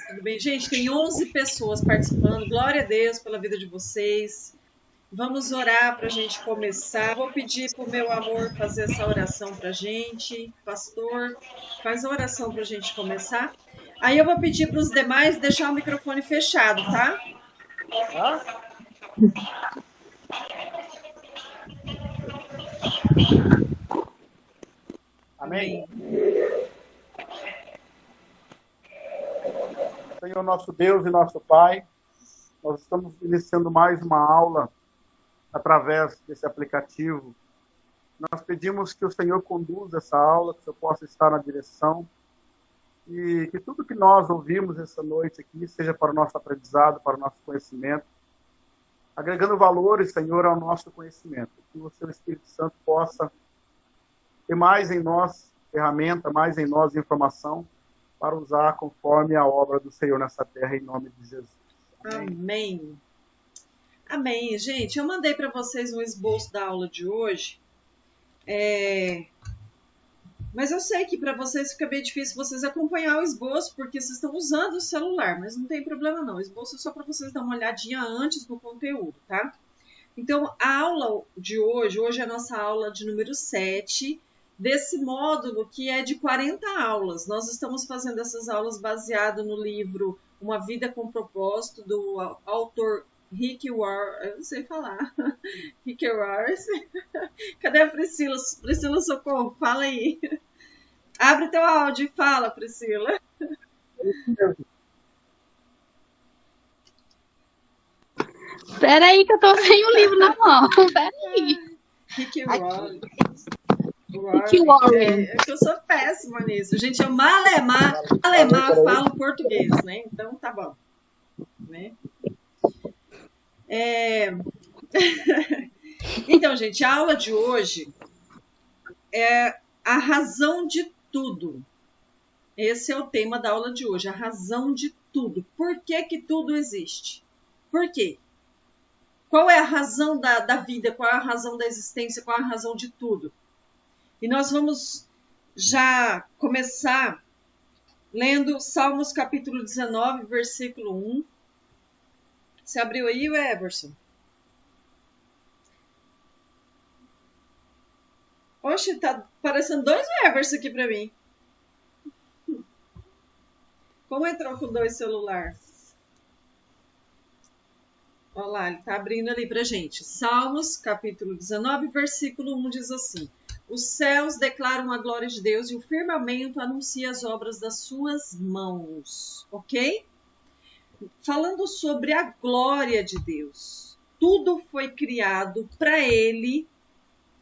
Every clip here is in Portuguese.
Tudo bem, gente? Tem 11 pessoas participando. Glória a Deus pela vida de vocês. Vamos orar para a gente começar. Vou pedir para o meu amor fazer essa oração para a gente. Pastor, faz a oração para a gente começar. Aí eu vou pedir para os demais deixar o microfone fechado, tá? Amém. Senhor nosso Deus e nosso Pai, nós estamos iniciando mais uma aula através desse aplicativo. Nós pedimos que o Senhor conduza essa aula, que o Senhor possa estar na direção e que tudo que nós ouvimos essa noite aqui seja para o nosso aprendizado, para o nosso conhecimento, agregando valores, Senhor, ao nosso conhecimento. Que o Seu Espírito Santo possa ter mais em nós ferramenta, mais em nós informação, para usar conforme a obra do Senhor nessa terra, em nome de Jesus. Amém. Amém. Gente, eu mandei para vocês um esboço da aula de hoje. Mas eu sei que para vocês fica bem difícil vocês acompanhar o esboço, porque vocês estão usando o celular, mas não tem problema não. O esboço é só para vocês dar uma olhadinha antes no conteúdo, tá? Então, a aula de hoje é a nossa aula de número 7, desse módulo que é de 40 aulas. Nós estamos fazendo essas aulas baseado no livro Uma Vida com Propósito, do autor Rick Warren, eu não sei falar, Rick Warren. Cadê a Priscila? Priscila, socorro, fala aí. Abre teu áudio e fala, Priscila. Espera aí que eu tô sem o livro na mão. Espera aí. Rick Warren. Rick Warren. É que eu sou péssima nisso. Gente, eu malemar falo português, né? Então tá bom. Né? Então, gente, a aula de hoje é a razão de tudo. Esse é o tema da aula de hoje, a razão de tudo. Por que que tudo existe? Por quê? Qual é a razão da vida? Qual é a razão da existência? Qual é a razão de tudo? E nós vamos já começar lendo Salmos capítulo 19, versículo 1. Você abriu aí, Everson? Oxe, tá parecendo dois Everson aqui pra mim. Como entrou com dois celulares? Olha lá, ele tá abrindo ali pra gente. Salmos capítulo 19, versículo 1 diz assim: Os céus declaram a glória de Deus e o firmamento anuncia as obras das suas mãos. Ok? Falando sobre a glória de Deus. Tudo foi criado para Ele,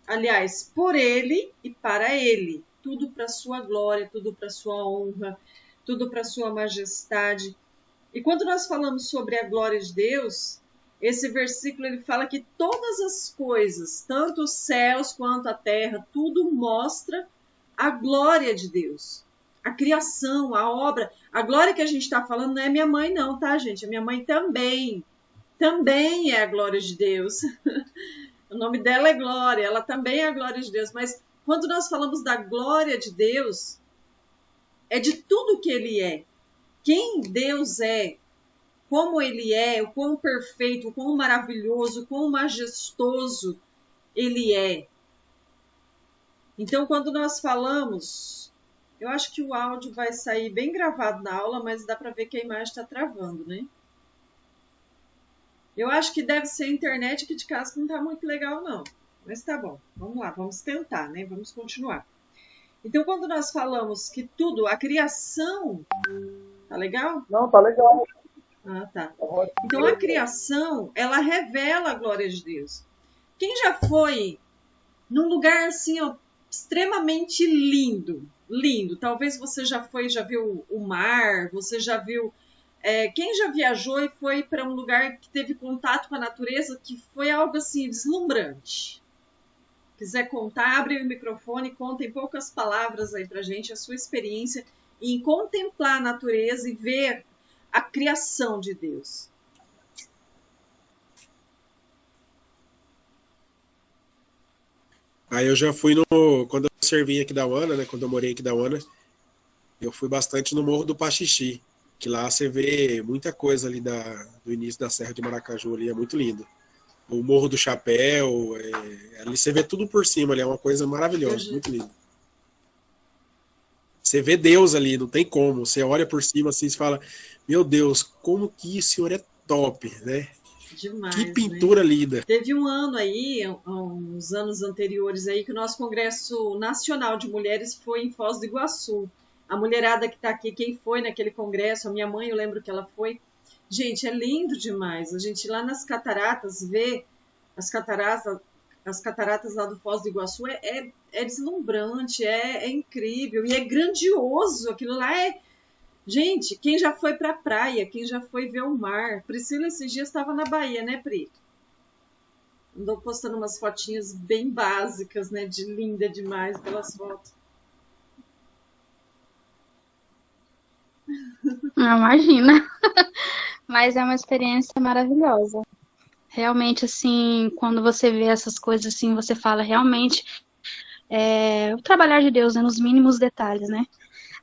aliás, por Ele e para Ele. Tudo para sua glória, tudo para sua honra, tudo para sua majestade. E quando nós falamos sobre a glória de Deus, esse versículo ele fala que todas as coisas, tanto os céus quanto a terra, tudo mostra a glória de Deus. A criação, a obra. A glória que a gente está falando não é minha mãe não, tá, gente? A minha mãe também é a glória de Deus. O nome dela é Glória, ela também é a glória de Deus. Mas quando nós falamos da glória de Deus, é de tudo que Ele é. Quem Deus é, como Ele é, o quão perfeito, o quão maravilhoso, o quão majestoso Ele é. Então, quando nós falamos, eu acho que o áudio vai sair bem gravado na aula, mas dá para ver que a imagem está travando, né? Eu acho que deve ser a internet aqui de casa que não está muito legal, não. Mas tá bom, vamos lá, vamos tentar, né? Vamos continuar. Então, quando nós falamos que tudo, a criação... Tá legal? Não, tá legal. Ah, tá. Então, a criação, ela revela a glória de Deus. Quem já foi num lugar assim, ó, extremamente lindo, lindo. Talvez você já viu o mar, você já viu... quem já viajou e foi para um lugar que teve contato com a natureza, que foi algo assim, deslumbrante. Quiser contar, abre o microfone, conta em poucas palavras aí pra gente a sua experiência em contemplar a natureza e ver a criação de Deus. Aí eu já fui quando eu servi aqui da UANA, né? Quando eu morei aqui da UANA, eu fui bastante no Morro do Paxixi. que lá você vê muita coisa ali do início da Serra de Maracaju ali, é muito lindo. O Morro do Chapéu, ali você vê tudo por cima, ali é uma coisa maravilhosa, muito lindo. Você vê Deus ali, não tem como. Você olha por cima assim e fala, meu Deus, como que o senhor é top, né? Demais, que pintura, né? Linda. Teve um ano aí, uns anos anteriores aí, que o nosso Congresso Nacional de Mulheres foi em Foz do Iguaçu. A mulherada que está aqui, quem foi naquele congresso, a minha mãe, eu lembro que ela foi. Gente, é lindo demais. A gente lá nas cataratas vê as cataratas lá do Foz do Iguaçu, é deslumbrante, é incrível e é grandioso. Aquilo lá é... Gente, quem já foi pra praia, quem já foi ver o mar. Priscila esses dias estava na Bahia, né, Pri? Andou postando umas fotinhas bem básicas, né, de linda demais pelas fotos. Não, imagina. Mas é uma experiência maravilhosa. Realmente, assim, quando você vê essas coisas assim, você fala realmente o trabalhar de Deus, né, nos mínimos detalhes, né?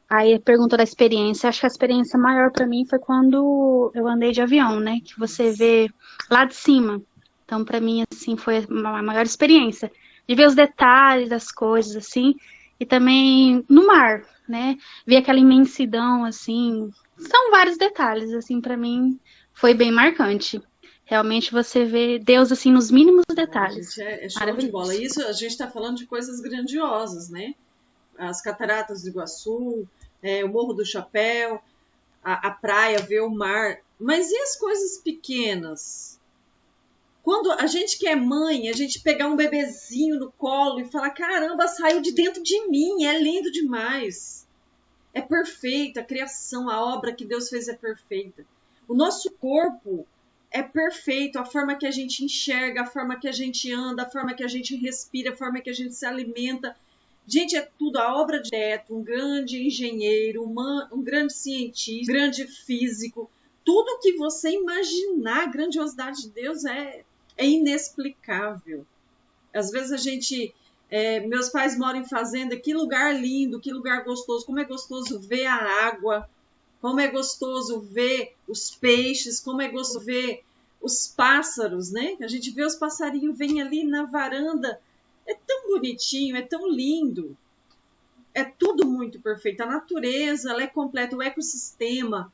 Aí perguntou da experiência. Acho que a experiência maior para mim foi quando eu andei de avião, né? Que você vê lá de cima. Então, para mim, assim, foi a maior experiência de ver os detalhes das coisas, assim, e também no mar, né? Ver aquela imensidão, assim. São vários detalhes, assim, para mim foi bem marcante. Realmente você vê Deus, assim, nos mínimos detalhes. Gente, é show de bola. Isso a gente está falando de coisas grandiosas, né? As cataratas do Iguaçu, o Morro do Chapéu, a praia, ver o mar. Mas e as coisas pequenas? Quando a gente que é mãe, a gente pegar um bebezinho no colo e falar, caramba, saiu de dentro de mim, é lindo demais. É perfeita a criação, a obra que Deus fez é perfeita. O nosso corpo é perfeito, a forma que a gente enxerga, a forma que a gente anda, a forma que a gente respira, a forma que a gente se alimenta. Gente, é tudo a obra de Teto, um grande engenheiro, um grande cientista, um grande físico. Tudo que você imaginar, a grandiosidade de Deus é inexplicável. Às vezes a gente... meus pais moram em fazenda, que lugar lindo, que lugar gostoso, como é gostoso ver a água, como é gostoso ver os peixes, como é gostoso ver os pássaros, né? A gente vê os passarinhos, vem ali na varanda, é tão bonitinho, é tão lindo, é tudo muito perfeito. A natureza, ela é completa, o ecossistema,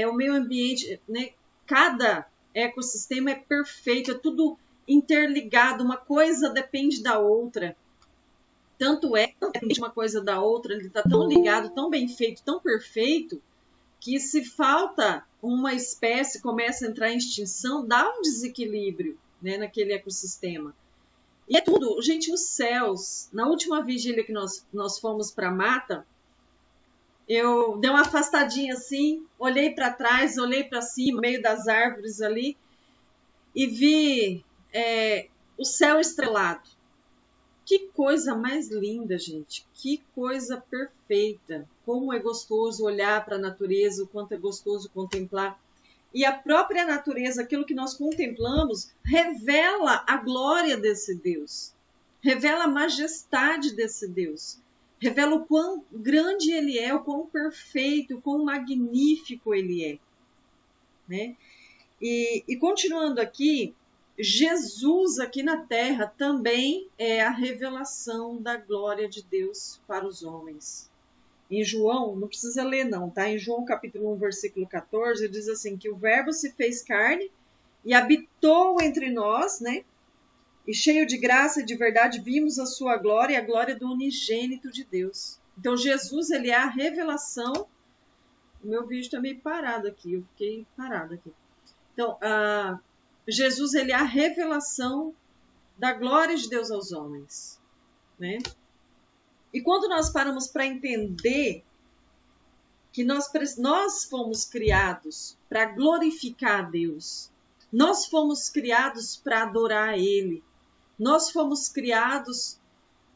o meio ambiente, né? Cada ecossistema é perfeito, é tudo interligado, uma coisa depende da outra. Tanto é que uma coisa da outra, ele está tão ligado, tão bem feito, tão perfeito, que se falta uma espécie, começa a entrar em extinção, dá um desequilíbrio, né, naquele ecossistema. E é tudo, gente, os céus. Na última vigília que nós fomos para a mata, eu dei uma afastadinha assim, olhei para trás, olhei para cima, no meio das árvores ali, e vi o céu estrelado. Que coisa mais linda, gente. Que coisa perfeita. Como é gostoso olhar para a natureza, o quanto é gostoso contemplar. E a própria natureza, aquilo que nós contemplamos, revela a glória desse Deus. Revela a majestade desse Deus. Revela o quão grande ele é, o quão perfeito, o quão magnífico ele é. Né? E continuando aqui, Jesus aqui na terra também é a revelação da glória de Deus para os homens. Em João, não precisa ler não, tá? Em João capítulo 1, versículo 14, diz assim, que o verbo se fez carne e habitou entre nós, né? E cheio de graça e de verdade vimos a sua glória e a glória do unigênito de Deus. Então Jesus, ele é a revelação. O meu vídeo está meio parado aqui, eu fiquei parado aqui. Então, Jesus, ele é a revelação da glória de Deus aos homens, né? E quando nós paramos para entender que nós fomos criados para glorificar a Deus, nós fomos criados para adorar a Ele, nós fomos criados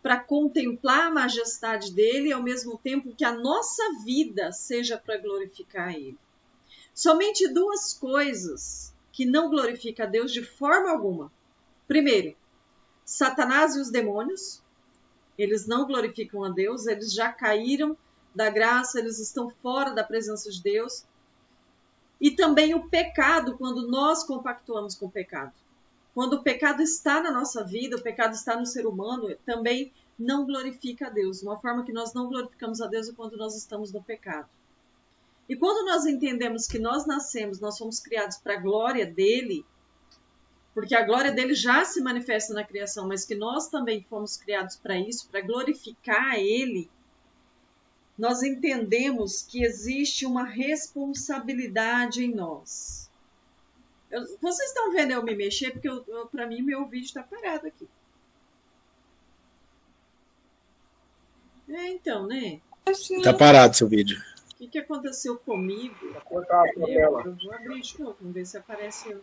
para contemplar a majestade dEle, ao mesmo tempo que a nossa vida seja para glorificar a Ele. Somente duas coisas que não glorificam a Deus de forma alguma. Primeiro, Satanás e os demônios. Eles não glorificam a Deus, eles já caíram da graça, eles estão fora da presença de Deus. E também o pecado, quando nós compactuamos com o pecado. Quando o pecado está na nossa vida, o pecado está no ser humano, também não glorifica a Deus. Uma forma que nós não glorificamos a Deus é quando nós estamos no pecado. E quando nós entendemos que nós nascemos, nós fomos criados para a glória dele, porque a glória dele já se manifesta na criação, mas que nós também fomos criados para isso, para glorificar ele, nós entendemos que existe uma responsabilidade em nós. Vocês estão vendo eu me mexer? Porque para mim meu vídeo está parado aqui. Então, né? Tá parado seu vídeo. O que aconteceu comigo? Vou cortar a sua tela. Eu vou abrir de novo, vamos ver se aparece.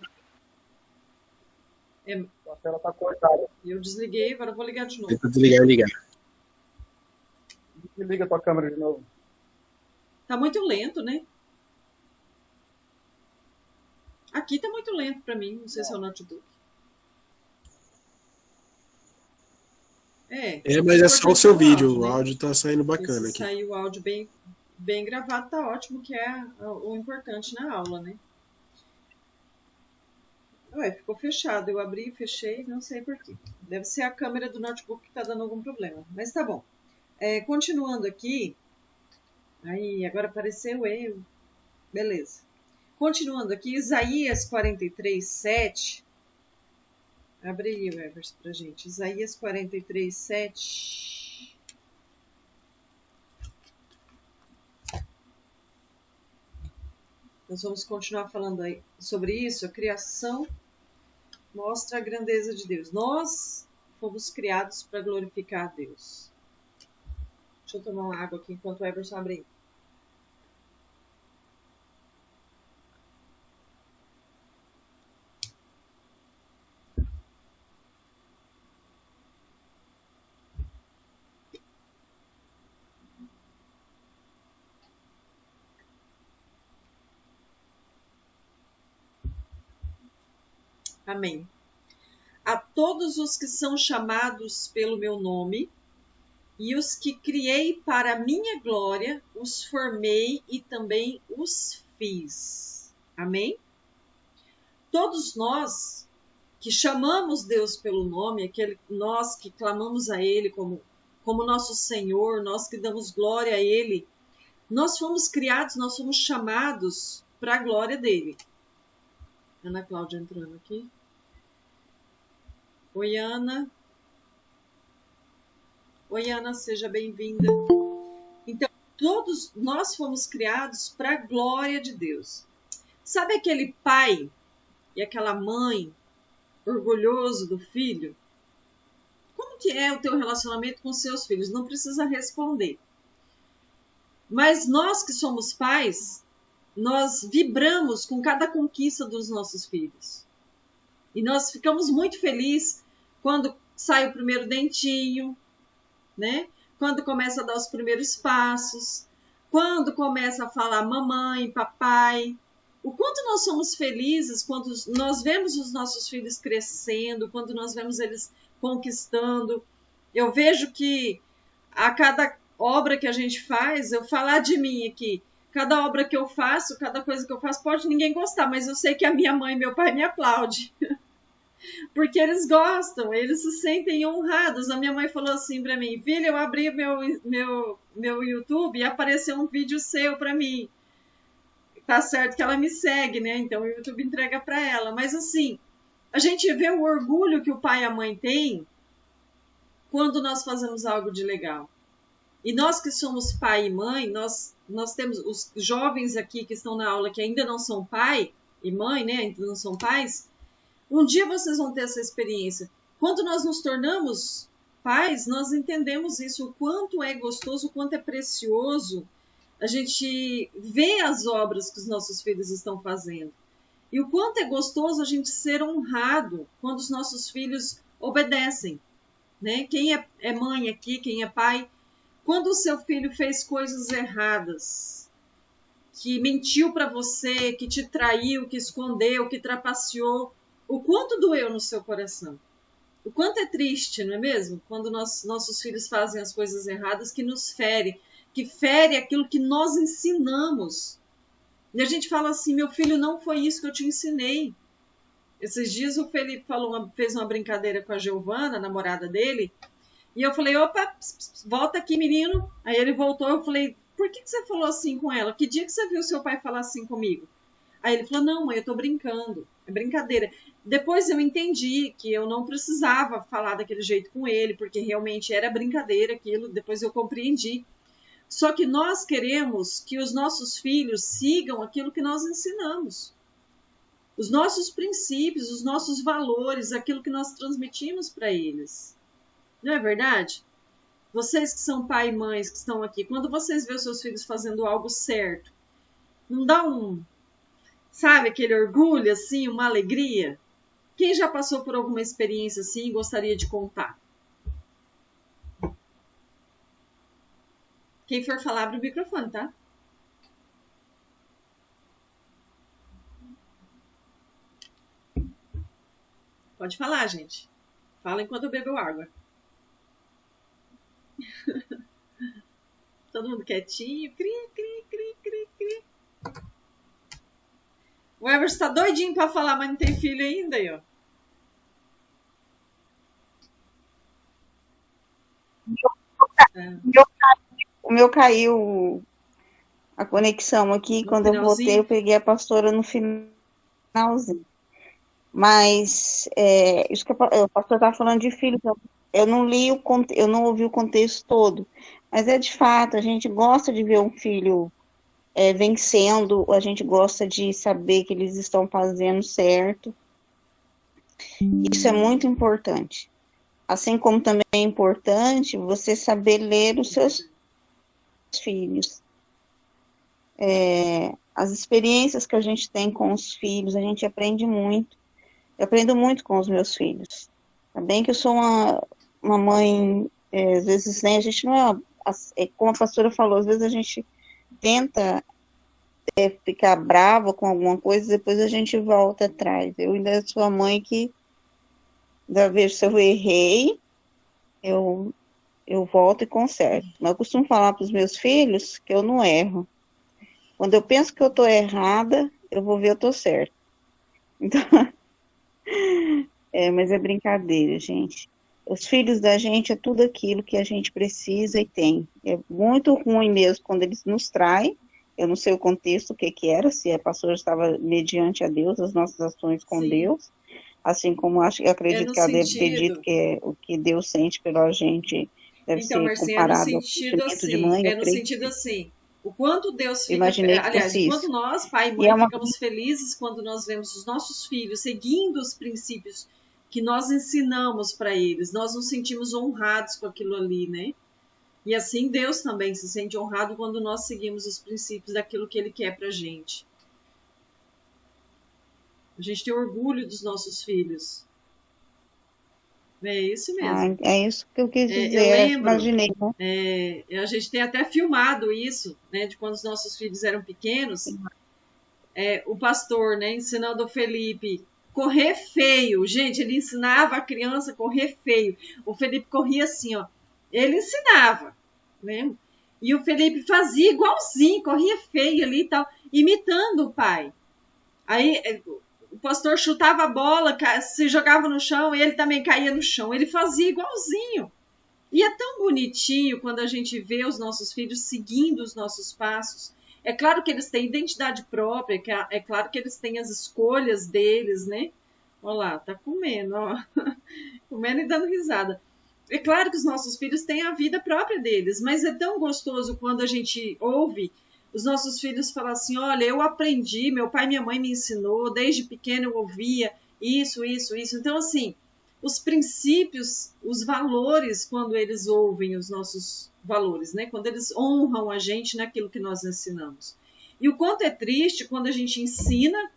A tela está cortada. Eu desliguei, agora eu vou ligar de novo. Tenta desligar e ligar. Liga a tua câmera de novo. Tá muito lento, né? Aqui tá muito lento para mim, não sei se é o notebook. Mas é só o seu vídeo, o áudio tá saindo bacana aqui. Saiu o áudio bem gravado, tá ótimo, que é o importante na aula, né? Ué, ficou fechado, eu abri e fechei, não sei por quê. Deve ser a câmera do notebook que tá dando algum problema, mas tá bom. Continuando aqui, aí agora apareceu eu, beleza. Continuando aqui, Isaías 43, 7. Abre aí o Everson pra gente. Isaías 43, 7. Nós vamos continuar falando aí sobre isso. A criação mostra a grandeza de Deus. Nós fomos criados para glorificar a Deus. Deixa eu tomar uma água aqui enquanto o Everson abre aí. Amém. A todos os que são chamados pelo meu nome, e os que criei para a minha glória, os formei e também os fiz. Amém? Todos nós que chamamos Deus pelo nome, nós que clamamos a Ele como nosso Senhor, nós que damos glória a Ele, nós fomos criados, nós fomos chamados para a glória dele. Ana Cláudia entrando aqui. Oi, Ana. Oi, Ana, seja bem-vinda. Então, todos nós fomos criados para a glória de Deus. Sabe aquele pai e aquela mãe orgulhoso do filho? Como que é o teu relacionamento com seus filhos? Não precisa responder. Mas nós que somos pais, nós vibramos com cada conquista dos nossos filhos. E nós ficamos muito felizes quando sai o primeiro dentinho, né? Quando começa a dar os primeiros passos, quando começa a falar mamãe, papai. O quanto nós somos felizes quando nós vemos os nossos filhos crescendo, quando nós vemos eles conquistando. Eu vejo que a cada obra que a gente faz, eu falar de mim aqui, cada obra que eu faço, cada coisa que eu faço, pode ninguém gostar, mas eu sei que a minha mãe e meu pai me aplaudem. Porque eles gostam, eles se sentem honrados. A minha mãe falou assim para mim: filha, eu abri meu YouTube e apareceu um vídeo seu para mim. Tá certo que ela me segue, né? Então o YouTube entrega para ela. Mas assim, a gente vê o orgulho que o pai e a mãe têm quando nós fazemos algo de legal. E nós que somos pai e mãe, nós temos os jovens aqui que estão na aula que ainda não são pai e mãe, né? Ainda não são pais. Um dia vocês vão ter essa experiência. Quando nós nos tornamos pais, nós entendemos isso, o quanto é gostoso, o quanto é precioso a gente ver as obras que os nossos filhos estão fazendo. E o quanto é gostoso a gente ser honrado quando os nossos filhos obedecem. Né? Quem é mãe aqui, quem é pai, quando o seu filho fez coisas erradas, que mentiu para você, que te traiu, que escondeu, que trapaceou, o quanto doeu no seu coração? O quanto é triste, não é mesmo? Quando nossos filhos fazem as coisas erradas que nos fere, que fere aquilo que nós ensinamos E a gente fala assim, meu filho, não foi isso que eu te ensinei. Esses dias o Felipe fez uma brincadeira com a Giovana, a namorada dele, e eu falei, opa, volta aqui, menino. Aí ele voltou, eu falei, por que você falou assim com ela? Que dia que você viu seu pai falar assim comigo? Aí ele falou, não, mãe, eu tô brincando, é brincadeira. Depois eu entendi que eu não precisava falar daquele jeito com ele, porque realmente era brincadeira aquilo, depois eu compreendi. Só que nós queremos que os nossos filhos sigam aquilo que nós ensinamos. Os nossos princípios, os nossos valores, aquilo que nós transmitimos para eles. Não é verdade? Vocês que são pai e mães que estão aqui, quando vocês veem os seus filhos fazendo algo certo, não dá sabe, aquele orgulho, assim, uma alegria? Quem já passou por alguma experiência assim e gostaria de contar? Quem for falar, abre o microfone, tá? Pode falar, gente. Fala enquanto eu bebo água. Todo mundo quietinho. Cri, cri, cri, cri, cri. O Everson tá doidinho pra falar, mas não tem filho ainda aí, ó. O meu caiu a conexão aqui. No quando eu finalzinho? voltei, eu peguei a pastora no finalzinho. Mas isso que o pastor estava falando de filhos, eu não li eu não ouvi o contexto todo. Mas de fato, a gente gosta de ver um filho vencendo, a gente gosta de saber que eles estão fazendo certo. Isso é muito importante. Assim como também é importante você saber ler os seus filhos. As experiências que a gente tem com os filhos, a gente aprende muito. Eu aprendo muito com os meus filhos. Também que eu sou uma mãe, às vezes, né, a gente não como a pastora falou, às vezes a gente tenta ficar brava com alguma coisa, depois a gente volta atrás. Eu ainda sou a mãe que, da vez se eu errei, eu volto e conserto. Mas eu costumo falar para os meus filhos que eu não erro. Quando eu penso que eu estou errada, eu vou ver eu estou certa. Então, mas é brincadeira, gente. Os filhos da gente é tudo aquilo que a gente precisa e tem. É muito ruim mesmo quando eles nos traem. Eu não sei o contexto, o que era, se a pastora estava mediante a Deus, as nossas ações com Sim. Deus, assim como eu acredito que ela deve ter dito que o que Deus sente pela gente deve Então, ser Marcinha, comparado ao sentimento de mãe. no sentido assim, o quanto Deus fica, Imaginei que aliás, fosse o quanto isso. nós, pai e mãe, ficamos felizes quando nós vemos os nossos filhos seguindo os princípios que nós ensinamos para eles, nós nos sentimos honrados com aquilo ali, né? E assim Deus também se sente honrado quando nós seguimos os princípios daquilo que Ele quer pra gente. A gente tem orgulho dos nossos filhos. É isso mesmo. É isso que eu quis dizer, eu lembro, imaginei. A gente tem até filmado isso, né, de quando os nossos filhos eram pequenos. O pastor, né, ensinando o Felipe correr feio. Gente, ele ensinava a criança a correr feio. O Felipe corria assim, ó. Ele ensinava, né? E o Felipe fazia igualzinho, corria feio ali e tal, imitando o pai. Aí o pastor chutava a bola, se jogava no chão, e ele também caía no chão. Ele fazia igualzinho. E é tão bonitinho quando a gente vê os nossos filhos seguindo os nossos passos. É claro que eles têm identidade própria, é claro que eles têm as escolhas deles, né? Olha lá, tá comendo, ó. Comendo e dando risada. É claro que os nossos filhos têm a vida própria deles, mas é tão gostoso quando a gente ouve os nossos filhos falar assim, olha, eu aprendi, meu pai e minha mãe me ensinou, desde pequeno eu ouvia isso. Então, assim, os princípios, os valores, quando eles ouvem os nossos valores, né? Quando eles honram a gente naquilo que nós ensinamos. E o quanto é triste quando a gente ensina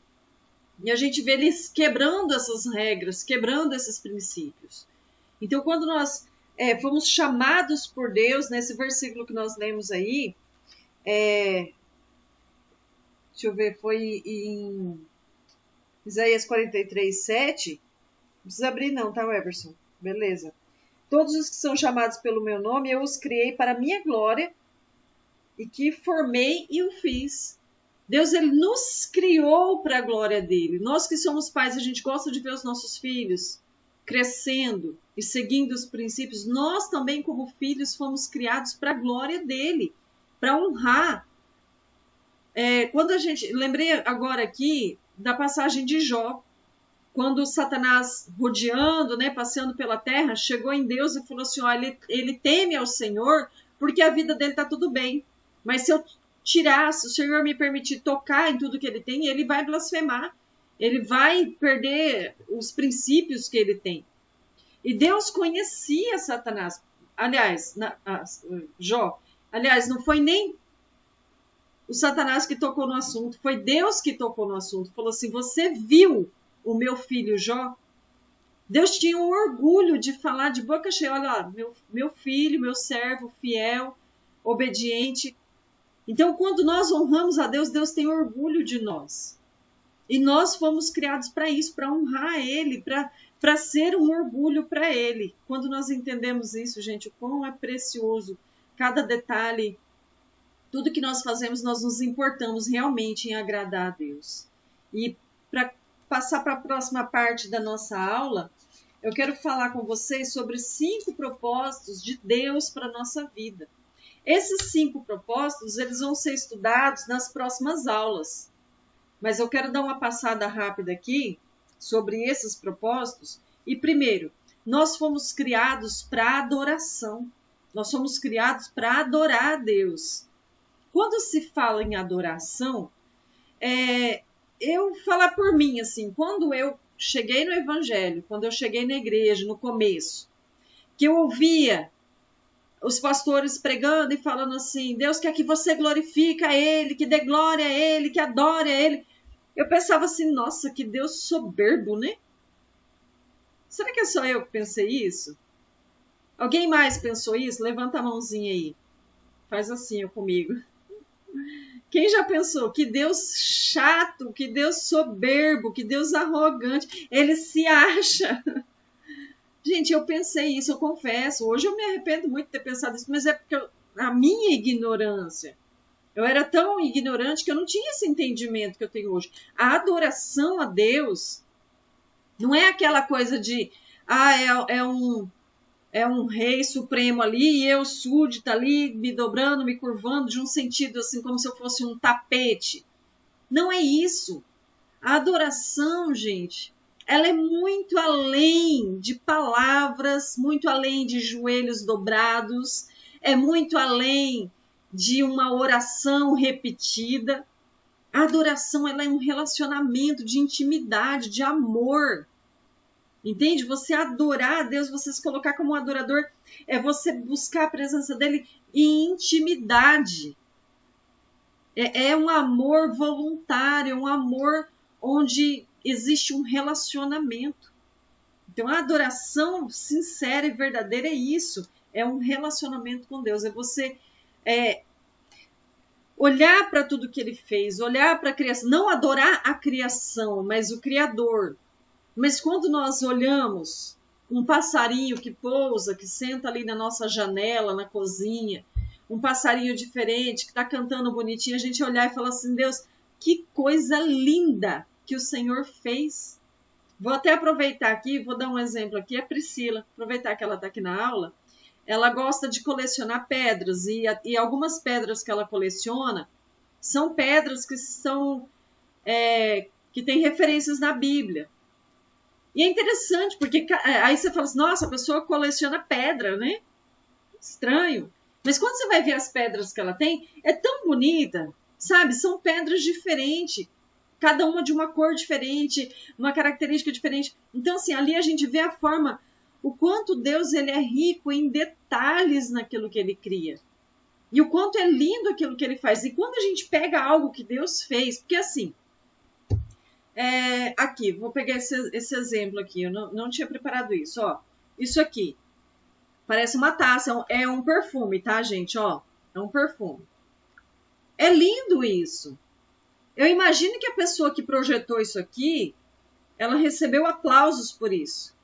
e a gente vê eles quebrando essas regras, quebrando esses princípios. Então, quando nós fomos chamados por Deus, nesse versículo que nós lemos aí, deixa eu ver, foi em Isaías 43:7. Não precisa abrir não, tá, Everson? Beleza. Todos os que são chamados pelo meu nome, eu os criei para a minha glória e que formei e o fiz. Deus, ele nos criou para a glória dele. Nós que somos pais, a gente gosta de ver os nossos filhos crescendo e seguindo os princípios. Nós também, como filhos, fomos criados para a glória dele, para honrar. Quando a gente... Lembrei agora aqui da passagem de Jó, quando Satanás, rodeando, né, passeando pela terra, chegou em Deus e falou assim, olha, ele teme ao Senhor porque a vida dele está tudo bem. Mas se eu tirar, se o Senhor me permitir tocar em tudo que ele tem, ele vai blasfemar. Ele vai perder os princípios que ele tem. E Deus conhecia Satanás. Aliás, Jó, não foi nem o Satanás que tocou no assunto, foi Deus que tocou no assunto. Falou assim, você viu o meu filho Jó? Deus tinha um orgulho de falar de boca cheia, olha lá, meu filho, meu servo, fiel, obediente. Então, quando nós honramos a Deus, Deus tem orgulho de nós. E nós fomos criados para isso, para honrar Ele, para ser um orgulho para Ele. Quando nós entendemos isso, gente, o quão é precioso cada detalhe, tudo que nós fazemos, nós nos importamos realmente em agradar a Deus. E para passar para a próxima parte da nossa aula, eu quero falar com vocês sobre 5 propósitos de Deus para a nossa vida. Esses 5 propósitos, eles vão ser estudados nas próximas aulas. Mas eu quero dar uma passada rápida aqui sobre esses propósitos. E primeiro, nós fomos criados para adoração. Nós somos criados para adorar a Deus. Quando se fala em adoração, eu falar por mim, assim, quando eu cheguei no Evangelho, quando eu cheguei na igreja, no começo, que eu ouvia os pastores pregando e falando assim, Deus quer que você glorifique a Ele, que dê glória a Ele, que adore a Ele. Eu pensava assim, nossa, que Deus soberbo, né? Será que é só eu que pensei isso? Alguém mais pensou isso? Levanta a mãozinha aí. Faz assim comigo. Quem já pensou que Deus chato, que Deus soberbo, que Deus arrogante, ele se acha? Gente, eu pensei isso, eu confesso. Hoje eu me arrependo muito de ter pensado isso, mas é porque a minha ignorância. Eu era tão ignorante que eu não tinha esse entendimento que eu tenho hoje. A adoração a Deus não é aquela coisa de, é um rei supremo ali e eu súdita ali, me dobrando, me curvando de um sentido assim, como se eu fosse um tapete. Não é isso. A adoração, gente, ela é muito além de palavras, muito além de joelhos dobrados, é muito além de uma oração repetida. A adoração, ela é um relacionamento de intimidade, de amor. Entende? Você adorar a Deus, você se colocar como um adorador, é você buscar a presença dele em intimidade. É um amor voluntário, é um amor onde existe um relacionamento. Então, a adoração sincera e verdadeira é isso. É um relacionamento com Deus. É você olhar para tudo que ele fez, olhar para a criação. Não adorar a criação, mas o Criador. Mas quando nós olhamos um passarinho que pousa, que senta ali na nossa janela, na cozinha, um passarinho diferente, que está cantando bonitinho, a gente olhar e falar assim, Deus, que coisa linda que o Senhor fez. Vou até aproveitar aqui, vou dar um exemplo aqui, a Priscila, aproveitar que ela está aqui na aula, ela gosta de colecionar pedras, e algumas pedras que ela coleciona são pedras que que têm referências na Bíblia. E é interessante, porque aí você fala assim, nossa, a pessoa coleciona pedra, né? Estranho. Mas quando você vai ver as pedras que ela tem, é tão bonita, sabe? São pedras diferentes, cada uma de uma cor diferente, uma característica diferente. Então, assim, ali a gente vê a forma, o quanto Deus ele é rico em detalhes naquilo que ele cria. E o quanto é lindo aquilo que ele faz. E quando a gente pega algo que Deus fez, porque assim, aqui, vou pegar esse exemplo aqui, eu não tinha preparado isso, ó. Isso aqui, parece uma taça, é um perfume, tá, gente, ó, é um perfume. É lindo isso. Eu imagino que a pessoa que projetou isso aqui, ela recebeu aplausos por isso.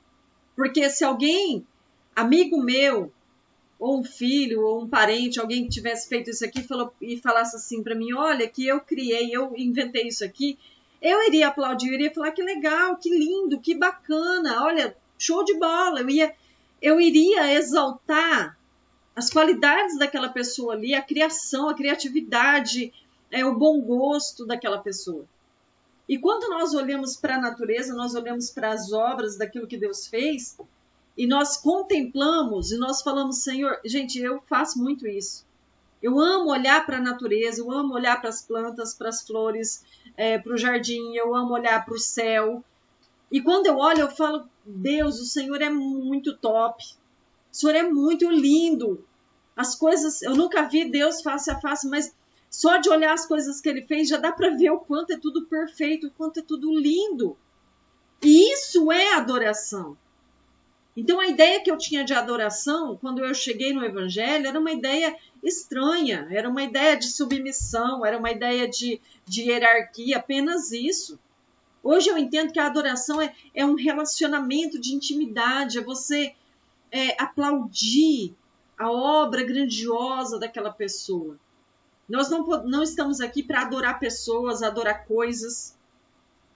Porque se alguém, amigo meu, ou um filho, ou um parente, alguém que tivesse feito isso aqui e falasse assim para mim, olha, que eu criei, eu inventei isso aqui, eu iria aplaudir, eu iria falar que legal, que lindo, que bacana, olha, show de bola. Eu iria exaltar as qualidades daquela pessoa ali, a criação, a criatividade, o bom gosto daquela pessoa. E quando nós olhamos para a natureza, nós olhamos para as obras daquilo que Deus fez, e nós contemplamos, e nós falamos, Senhor, gente, eu faço muito isso. Eu amo olhar para a natureza, eu amo olhar para as plantas, para as flores, para o jardim, eu amo olhar para o céu. E quando eu olho, eu falo, Deus, o Senhor é muito top. O Senhor é muito lindo. As coisas, eu nunca vi Deus face a face, mas só de olhar as coisas que Ele fez, já dá para ver o quanto é tudo perfeito, o quanto é tudo lindo. E isso é adoração. Então, a ideia que eu tinha de adoração, quando eu cheguei no Evangelho, era uma ideia estranha, era uma ideia de submissão, era uma ideia de hierarquia, apenas isso. Hoje eu entendo que a adoração é um relacionamento de intimidade, é você aplaudir a obra grandiosa daquela pessoa. Nós não estamos aqui para adorar pessoas, adorar coisas,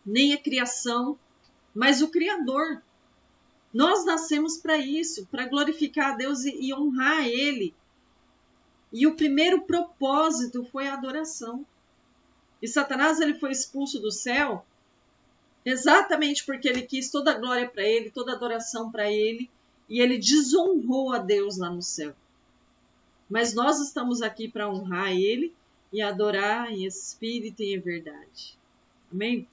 nem a criação, mas o Criador. Nós nascemos para isso, para glorificar a Deus e honrar Ele. E o primeiro propósito foi a adoração. E Satanás ele foi expulso do céu exatamente porque ele quis toda a glória para ele, toda a adoração para ele, e ele desonrou a Deus lá no céu. Mas nós estamos aqui para honrar Ele e adorar em espírito e em verdade. Amém?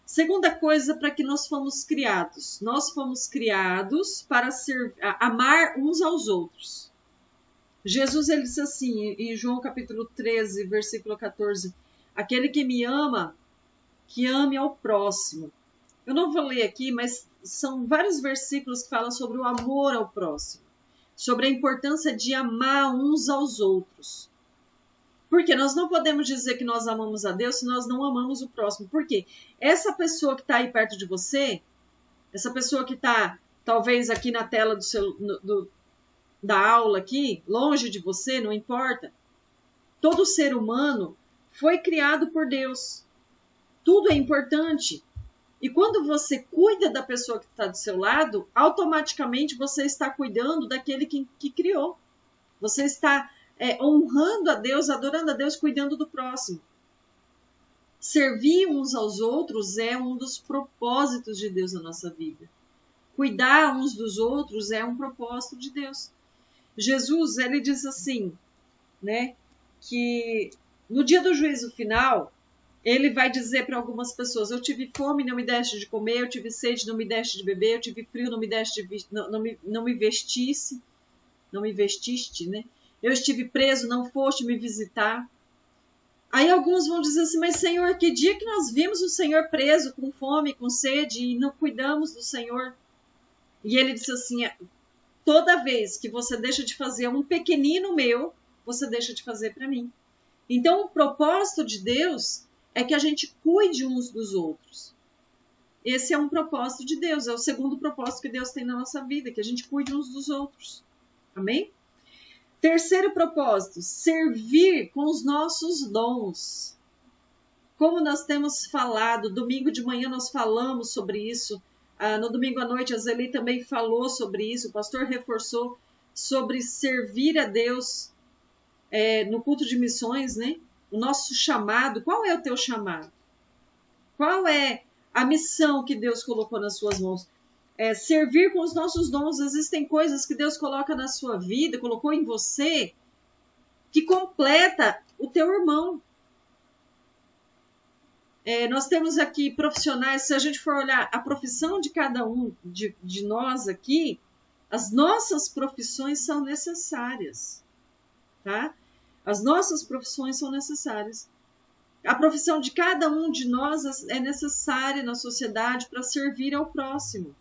Segunda coisa para que nós fomos criados. Nós fomos criados para amar uns aos outros. Jesus ele disse assim, em João capítulo 13, versículo 14, aquele que me ama, que ame ao próximo. Eu não vou ler aqui, mas são vários versículos que falam sobre o amor ao próximo, sobre a importância de amar uns aos outros. Porque nós não podemos dizer que nós amamos a Deus se nós não amamos o próximo. Por quê? Essa pessoa que está aí perto de você, essa pessoa que está talvez aqui na tela da aula aqui, longe de você, não importa. Todo ser humano foi criado por Deus. Tudo é importante. E quando você cuida da pessoa que está do seu lado, automaticamente você está cuidando daquele que criou. Você está honrando a Deus, adorando a Deus, cuidando do próximo. Servir uns aos outros é um dos propósitos de Deus na nossa vida. Cuidar uns dos outros é um propósito de Deus. Jesus, ele diz assim, né, que no dia do juízo final, ele vai dizer para algumas pessoas, eu tive fome, não me deste de comer, eu tive sede, não me deste de beber, eu tive frio, não me vestiste, né? Eu estive preso, não foste me visitar. Aí alguns vão dizer assim, mas Senhor, que dia que nós vimos o Senhor preso, com fome, com sede, e não cuidamos do Senhor? E ele disse assim, toda vez que você deixa de fazer um pequenino meu, você deixa de fazer para mim. Então o propósito de Deus é que a gente cuide uns dos outros. Esse é um propósito de Deus, é o segundo propósito que Deus tem na nossa vida, que a gente cuide uns dos outros. Amém? Terceiro propósito, servir com os nossos dons. Como nós temos falado, domingo de manhã nós falamos sobre isso, no domingo à noite a Zeli também falou sobre isso, o pastor reforçou sobre servir a Deus no culto de missões, né? O nosso chamado, qual é o teu chamado? Qual é a missão que Deus colocou nas suas mãos? Servir com os nossos dons. Existem coisas que Deus coloca na sua vida, colocou em você, que completa o teu irmão. Nós temos aqui profissionais, se a gente for olhar a profissão de cada um de nós aqui, as nossas profissões são necessárias, tá? As nossas profissões são necessárias. A profissão de cada um de nós é necessária na sociedade para servir ao próximo.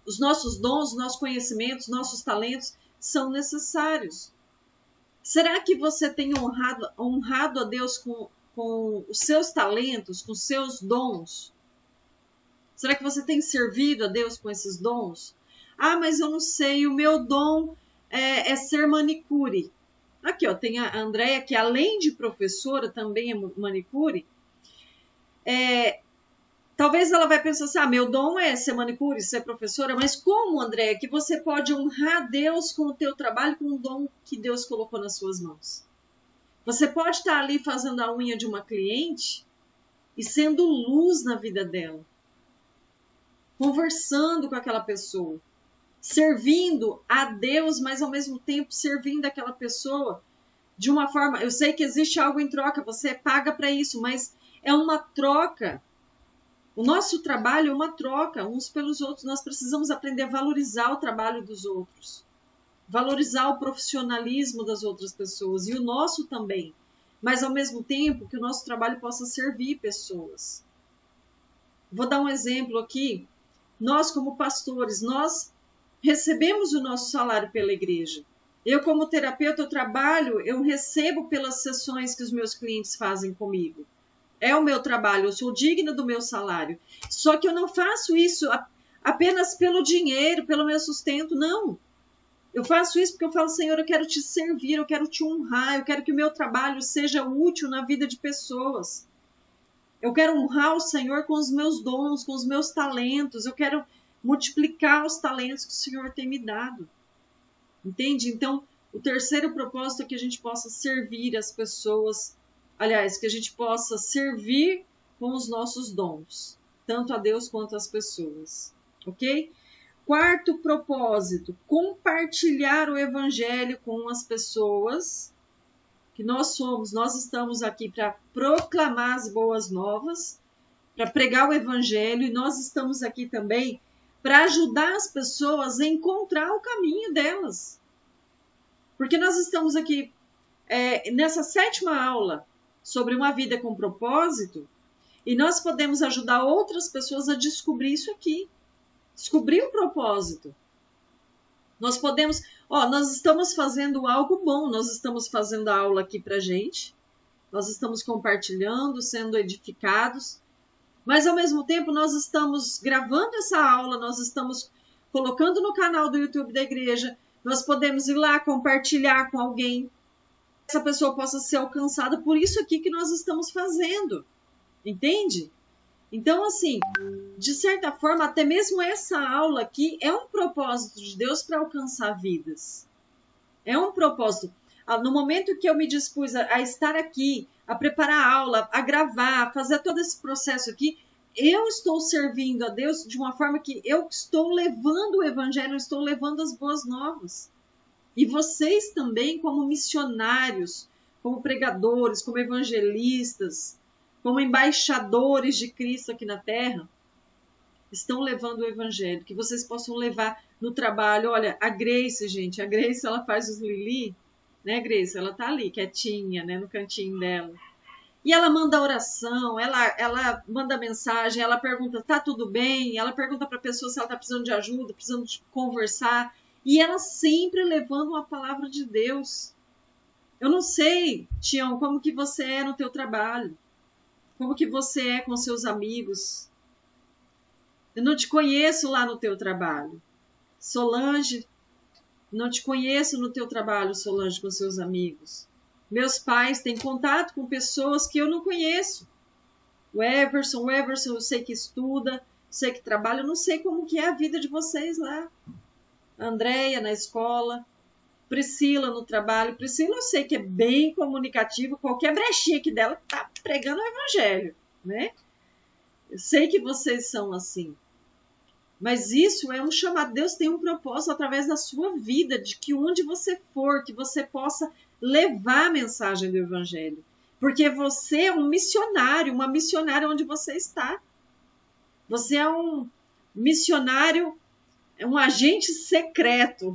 Os nossos dons, nossos conhecimentos, nossos talentos são necessários. Será que você tem honrado a Deus com os seus talentos, com os seus dons? Será que você tem servido a Deus com esses dons? Ah, mas eu não sei, o meu dom é ser manicure. Aqui, ó, tem a Andréia, que além de professora, também é manicure. Talvez ela vai pensar assim, meu dom é ser manicure, ser professora, mas como, Andréia, que você pode honrar Deus com o teu trabalho, com o dom que Deus colocou nas suas mãos? Você pode estar ali fazendo a unha de uma cliente e sendo luz na vida dela, conversando com aquela pessoa, servindo a Deus, mas ao mesmo tempo servindo aquela pessoa de uma forma... Eu sei que existe algo em troca, você paga para isso, mas é uma troca. O nosso trabalho é uma troca, uns pelos outros. Nós precisamos aprender a valorizar o trabalho dos outros, valorizar o profissionalismo das outras pessoas, e o nosso também. Mas ao mesmo tempo que o nosso trabalho possa servir pessoas. Vou dar um exemplo aqui. Nós, como pastores, nós recebemos o nosso salário pela igreja. Eu, como terapeuta, eu recebo pelas sessões que os meus clientes fazem comigo. É o meu trabalho, eu sou digna do meu salário. Só que eu não faço isso apenas pelo dinheiro, pelo meu sustento, não. Eu faço isso porque eu falo, Senhor, eu quero te servir, eu quero te honrar, eu quero que o meu trabalho seja útil na vida de pessoas. Eu quero honrar o Senhor com os meus dons, com os meus talentos, eu quero multiplicar os talentos que o Senhor tem me dado. Entende? Então, o terceiro propósito é que a gente possa servir as pessoas, aliás, que a gente possa servir com os nossos dons, tanto a Deus quanto às pessoas. Ok? Quarto propósito, compartilhar o evangelho com as pessoas que nós estamos aqui para proclamar as boas novas, para pregar o evangelho, e nós estamos aqui também para ajudar as pessoas a encontrar o caminho delas. Porque nós estamos aqui nessa 7ª aula sobre uma vida com propósito, e nós podemos ajudar outras pessoas a descobrir isso aqui. Descobrir o propósito. Nós podemos... nós estamos fazendo algo bom, nós estamos fazendo a aula aqui pra gente, nós estamos compartilhando, sendo edificados, mas ao mesmo tempo nós estamos gravando essa aula, nós estamos colocando no canal do YouTube da igreja, nós podemos ir lá compartilhar com alguém, essa pessoa possa ser alcançada por isso aqui que nós estamos fazendo, entende? Então, assim, de certa forma, até mesmo essa aula aqui é um propósito de Deus para alcançar vidas. É um propósito. No momento que eu me dispus a estar aqui, a preparar a aula, a gravar, a fazer todo esse processo aqui, eu estou servindo a Deus de uma forma que eu estou levando o evangelho, estou levando as boas novas. E vocês também, como missionários, como pregadores, como evangelistas, como embaixadores de Cristo aqui na Terra, estão levando o evangelho, que vocês possam levar no trabalho. Olha, a Grace, gente, ela faz os Lili, né, Grace? Ela tá ali, quietinha, né, no cantinho dela. E ela manda oração, ela manda mensagem, ela pergunta, tá tudo bem? Ela pergunta para a pessoa se ela tá precisando de ajuda, precisando de conversar. E ela sempre levando uma palavra de Deus. Eu não sei, Tião, como que você é no teu trabalho. Como que você é com seus amigos? Eu não te conheço lá no teu trabalho. Solange, não te conheço no teu trabalho, Solange, com seus amigos. Meus pais têm contato com pessoas que eu não conheço. O Everson eu sei que estuda, sei que trabalha, eu não sei como que é a vida de vocês lá. A Andréia na escola, Priscila no trabalho. Priscila eu sei que é bem comunicativa, qualquer brechinha aqui dela tá pregando o evangelho, né? Eu sei que vocês são assim. Mas isso é um chamado. Deus tem um propósito através da sua vida, de que onde você for, que você possa levar a mensagem do evangelho. Porque você é um missionário, uma missionária onde você está. Você é um missionário, é um agente secreto.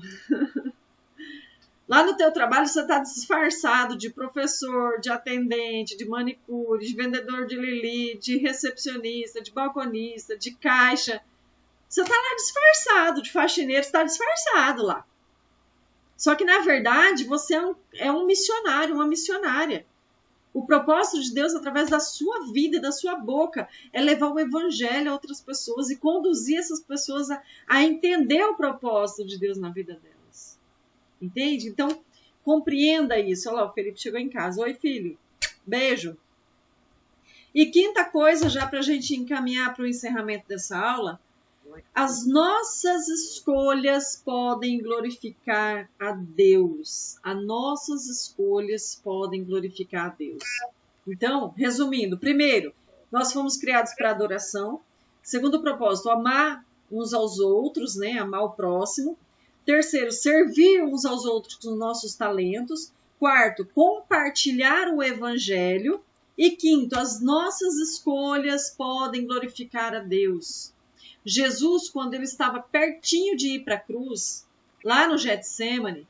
Lá no teu trabalho você está disfarçado de professor, de atendente, de manicure, de vendedor de Lili, de recepcionista, de balconista, de caixa. Você está lá disfarçado, de faxineiro, você está disfarçado lá. Só que, na verdade, você é um missionário, uma missionária. O propósito de Deus, através da sua vida e da sua boca, é levar o evangelho a outras pessoas e conduzir essas pessoas a entender o propósito de Deus na vida delas. Entende? Então, compreenda isso. Olha lá, o Felipe chegou em casa. Oi, filho. Beijo. E quinta coisa, já para a gente encaminhar para o encerramento dessa aula, as nossas escolhas podem glorificar a Deus. As nossas escolhas podem glorificar a Deus. Então, resumindo, primeiro, nós fomos criados para adoração. Segundo propósito, amar uns aos outros, né? Amar o próximo. Terceiro, servir uns aos outros com os nossos talentos. Quarto, compartilhar o evangelho. E quinto, as nossas escolhas podem glorificar a Deus. Jesus, quando ele estava pertinho de ir para a cruz, lá no Getsemane,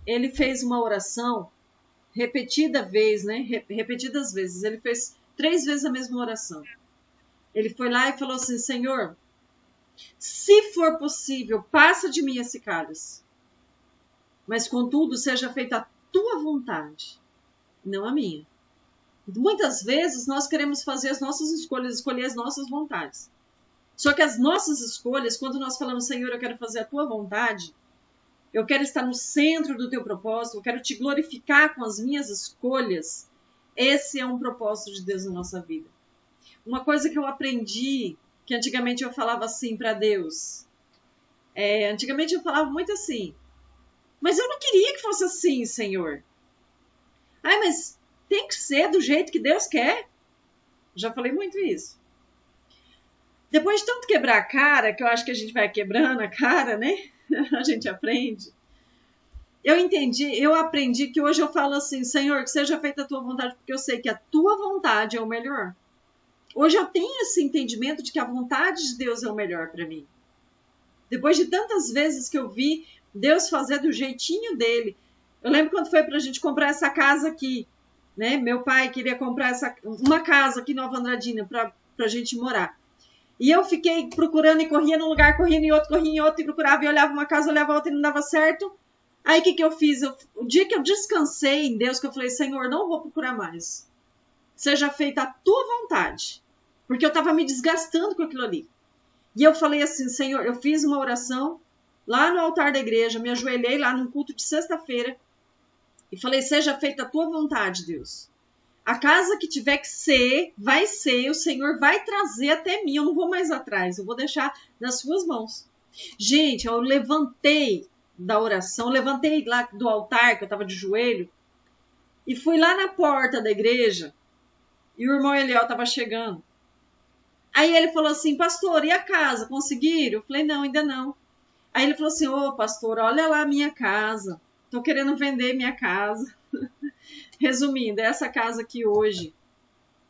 ele fez uma oração repetidas vezes. Ele fez 3 vezes a mesma oração. Ele foi lá e falou assim: Senhor, se for possível, passa de mim esse cálice. Mas, contudo, seja feita a tua vontade, não a minha. Muitas vezes nós queremos fazer as nossas escolhas, escolher as nossas vontades. Só que as nossas escolhas, quando nós falamos, Senhor, eu quero fazer a tua vontade, eu quero estar no centro do teu propósito, eu quero te glorificar com as minhas escolhas, esse é um propósito de Deus na nossa vida. Uma coisa que eu aprendi, que antigamente eu falava assim para Deus, antigamente eu falava muito assim, mas eu não queria que fosse assim, Senhor. Ai, mas tem que ser do jeito que Deus quer. Já falei muito isso. Depois de tanto quebrar a cara, que eu acho que a gente vai quebrando a cara, né? A gente aprende. Eu aprendi que hoje eu falo assim, Senhor, que seja feita a tua vontade, porque eu sei que a tua vontade é o melhor. Hoje eu tenho esse entendimento de que a vontade de Deus é o melhor para mim. Depois de tantas vezes que eu vi Deus fazer do jeitinho dele. Eu lembro quando foi pra gente comprar essa casa aqui, né? Meu pai queria comprar uma casa aqui em Nova Andradina pra gente morar. E eu fiquei procurando e corria num lugar, corria em outro, e procurava e olhava uma casa, olhava outra e não dava certo. Aí o que eu fiz? O dia que eu descansei em Deus, que eu falei, Senhor, não vou procurar mais. Seja feita a tua vontade. Porque eu estava me desgastando com aquilo ali. E eu falei assim, Senhor, eu fiz uma oração lá no altar da igreja, me ajoelhei lá num culto de sexta-feira e falei, seja feita a tua vontade, Deus. A casa que tiver que ser, vai ser, o Senhor vai trazer até mim, eu não vou mais atrás, eu vou deixar nas suas mãos. Gente, eu levantei da oração, levantei lá do altar, que eu estava de joelho, e fui lá na porta da igreja, e o irmão Eliel estava chegando. Aí ele falou assim, pastor, e a casa, conseguiram? Eu falei, não, ainda não. Aí ele falou assim, ô pastor, olha lá a minha casa, tô querendo vender minha casa. Resumindo, essa casa aqui hoje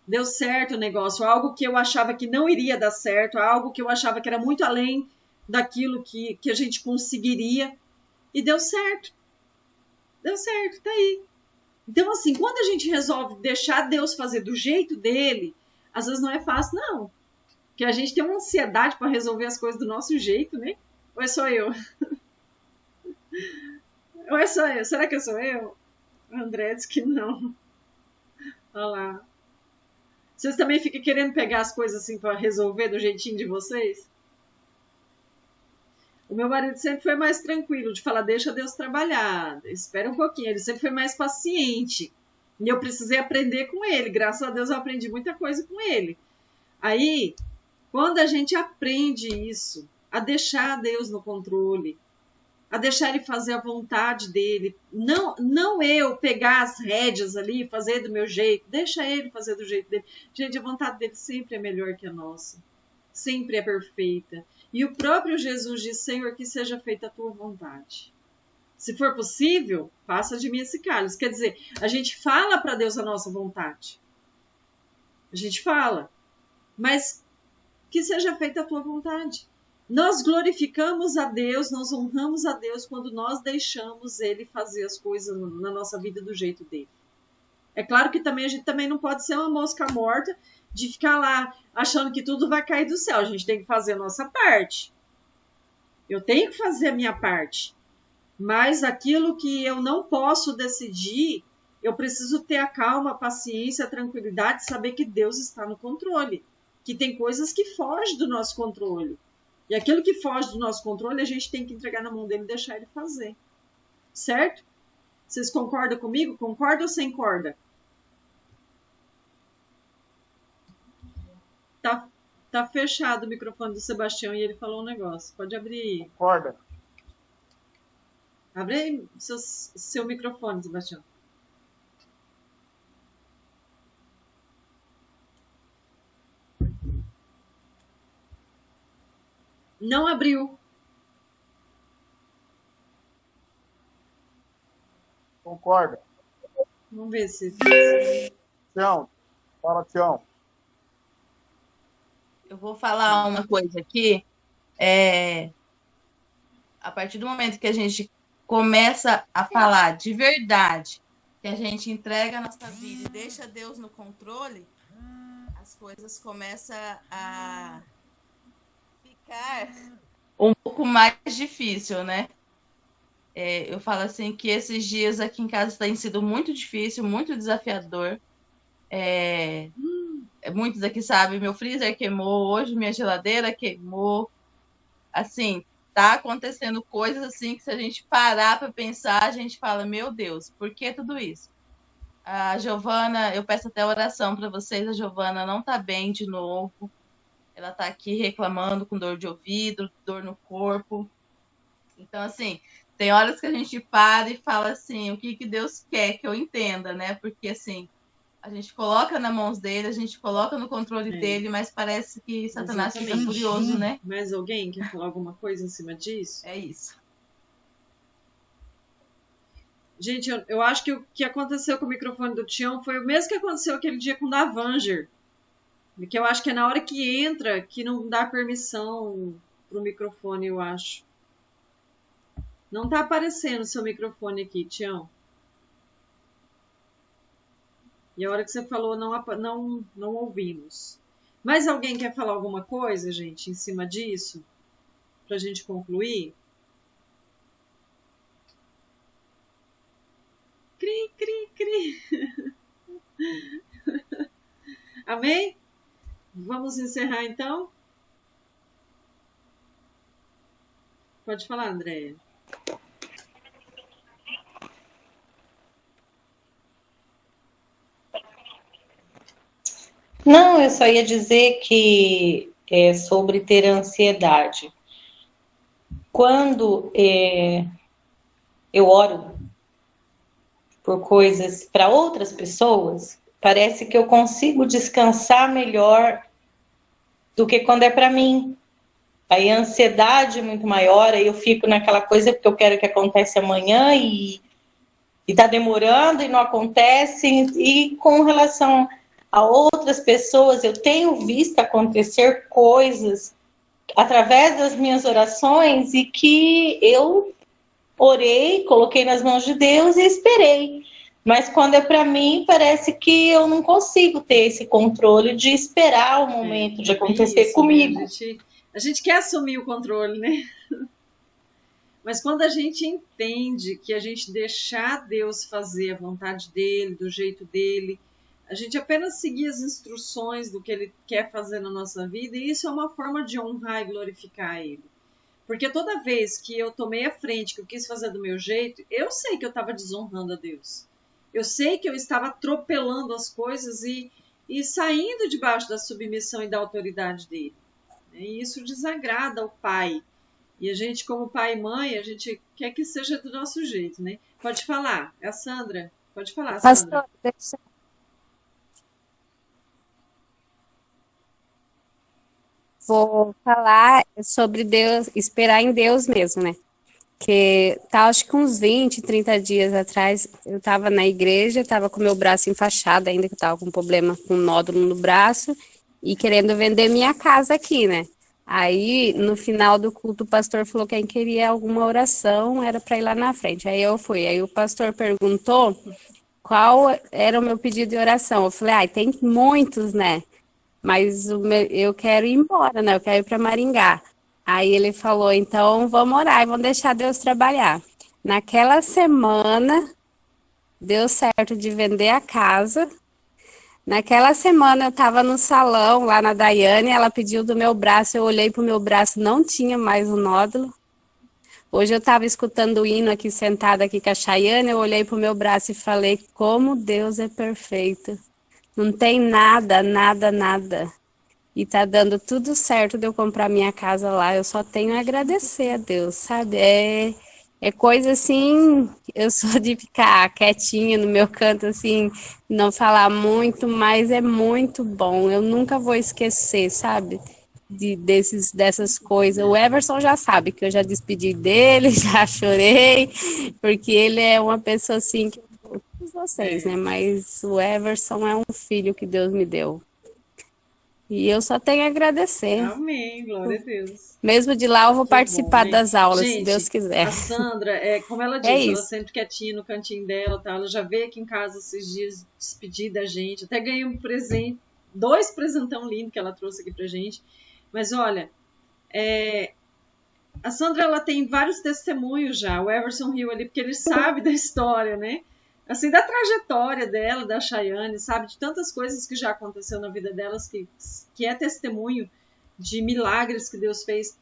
deu certo o negócio, algo que eu achava que não iria dar certo, algo que eu achava que era muito além daquilo que a gente conseguiria, e deu certo. Deu certo, tá aí. Então, assim, quando a gente resolve deixar Deus fazer do jeito dele, às vezes não é fácil, não. Porque a gente tem uma ansiedade para resolver as coisas do nosso jeito, né? Ou é só eu? Ou é só eu? Será que sou eu? O André disse que não. Olha lá. Vocês também ficam querendo pegar as coisas assim para resolver do jeitinho de vocês? O meu marido sempre foi mais tranquilo, de falar, deixa Deus trabalhar, espera um pouquinho. Ele sempre foi mais paciente. E eu precisei aprender com ele. Graças a Deus eu aprendi muita coisa com ele. Aí, quando a gente aprende isso, a deixar Deus no controle, a deixar ele fazer a vontade dele, não eu pegar as rédeas ali e fazer do meu jeito, deixa ele fazer do jeito dele. Gente, a vontade dele sempre é melhor que a nossa, sempre é perfeita. E o próprio Jesus diz, Senhor, que seja feita a tua vontade. Se for possível, passa de mim esse cálice. Quer dizer, a gente fala para Deus a nossa vontade. A gente fala, mas que seja feita a tua vontade. Nós glorificamos a Deus, nós honramos a Deus quando nós deixamos Ele fazer as coisas na nossa vida do jeito dele. É claro que também a gente também não pode ser uma mosca morta de ficar lá achando que tudo vai cair do céu. A gente tem que fazer a nossa parte. Eu tenho que fazer a minha parte. Mas aquilo que eu não posso decidir, eu preciso ter a calma, a paciência, a tranquilidade de saber que Deus está no controle. Que tem coisas que fogem do nosso controle. E aquilo que foge do nosso controle, a gente tem que entregar na mão dele e deixar ele fazer. certo? Vocês concordam comigo? Concorda ou sem corda? Tá fechado o microfone do Sebastião e ele falou um negócio. Pode abrir. Concorda? Abre aí seu microfone, Sebastião. Não abriu. Concorda? Vamos ver se... Tião, fala, Tião. Eu vou falar uma coisa aqui. A partir do momento que a gente começa a falar de verdade, que a gente entrega a nossa vida e deixa Deus no controle, as coisas começam a ficar um pouco mais difícil, né? Eu falo assim que esses dias aqui em casa têm sido muito difícil, muito desafiador. Muitos aqui sabem, meu freezer queimou, hoje minha geladeira queimou. Assim, tá acontecendo coisas assim que se a gente parar para pensar, a gente fala, meu Deus, por que tudo isso? A Giovana, eu peço até oração para vocês, a Giovana não tá bem de novo. Ela tá aqui reclamando com dor de ouvido, dor no corpo. Então, assim, tem horas que a gente para e fala assim, o que Deus quer que eu entenda, né? Porque, assim, a gente coloca nas mãos dele, a gente coloca no controle dele, mas parece que Satanás fica furioso, né? Mais alguém quer falar alguma coisa em cima disso? É isso. Gente, eu acho que o que aconteceu com o microfone do Tião foi o mesmo que aconteceu aquele dia com o Davanger. Que eu acho que é na hora que entra que não dá permissão pro microfone, eu acho. Não tá aparecendo o seu microfone aqui, Tião. E a hora que você falou, não ouvimos. Mais alguém quer falar alguma coisa, gente, em cima disso? Pra gente concluir? Cri, cri, cri. Amém? Vamos encerrar, então? Pode falar, Andréia. Não, eu só ia dizer que é sobre ter ansiedade. Quando eu oro por coisas para outras pessoas, parece que eu consigo descansar melhor do que quando é para mim. Aí a ansiedade é muito maior, aí eu fico naquela coisa porque eu quero que aconteça amanhã e tá demorando e não acontece. E com relação a outras pessoas, eu tenho visto acontecer coisas através das minhas orações e que eu orei, coloquei nas mãos de Deus e esperei. Mas quando é para mim, parece que eu não consigo ter esse controle de esperar o momento de acontecer isso, comigo. Né? A gente quer assumir o controle, né? Mas quando a gente entende que a gente deixar Deus fazer a vontade dele, do jeito dele, a gente apenas seguir as instruções do que ele quer fazer na nossa vida, e isso é uma forma de honrar e glorificar ele. Porque toda vez que eu tomei a frente, que eu quis fazer do meu jeito, eu sei que eu estava desonrando a Deus. Eu sei que eu estava atropelando as coisas e saindo debaixo da submissão e da autoridade dele. E isso desagrada o pai. E a gente, como pai e mãe, a gente quer que seja do nosso jeito, né? Pode falar. É a Sandra. Pode falar, Sandra. Pastor, vou falar sobre Deus, esperar em Deus mesmo, né? Que tá, acho que uns 20, 30 dias atrás, eu tava na igreja, tava com meu braço enfaixado ainda, que eu tava com um problema com um nódulo no braço e querendo vender minha casa aqui, né? Aí, no final do culto, o pastor falou que quem queria alguma oração era para ir lá na frente. Aí eu fui. Aí o pastor perguntou qual era o meu pedido de oração. Eu falei, tem muitos, né? Mas eu quero ir embora, né? Eu quero ir para Maringá. Aí ele falou, então vamos orar e vamos deixar Deus trabalhar. Naquela semana, deu certo de vender a casa. Naquela semana eu estava no salão lá na Daiane, ela pediu do meu braço, eu olhei para o meu braço, não tinha mais o nódulo. Hoje eu estava escutando o hino aqui, sentada aqui com a Chayane, eu olhei para o meu braço e falei, como Deus é perfeito. Não tem nada, nada, nada. E tá dando tudo certo de eu comprar minha casa lá. Eu só tenho a agradecer a Deus, sabe? É coisa assim, eu sou de ficar quietinha no meu canto, assim, não falar muito, mas é muito bom. Eu nunca vou esquecer, sabe? Dessas coisas. O Everson já sabe que eu já despedi dele, já chorei, porque ele é uma pessoa assim que todos vocês, né? Mas o Everson é um filho que Deus me deu. E eu só tenho a agradecer. Amém, glória a Deus. Mesmo de lá eu vou participar né? das aulas, Gente, se Deus quiser. A Sandra, como ela disse, ela sempre quietinha no cantinho dela, tá? Ela já veio aqui em casa esses dias despedir da gente. Até ganhei um presente, 2 presentão lindos que ela trouxe aqui pra gente. Mas olha, a Sandra, ela tem vários testemunhos já. O Everson riu ali porque ele sabe da história, né? Assim, da trajetória dela, da Chayane, sabe? De tantas coisas que já aconteceu na vida delas, que é testemunho de milagres que Deus fez.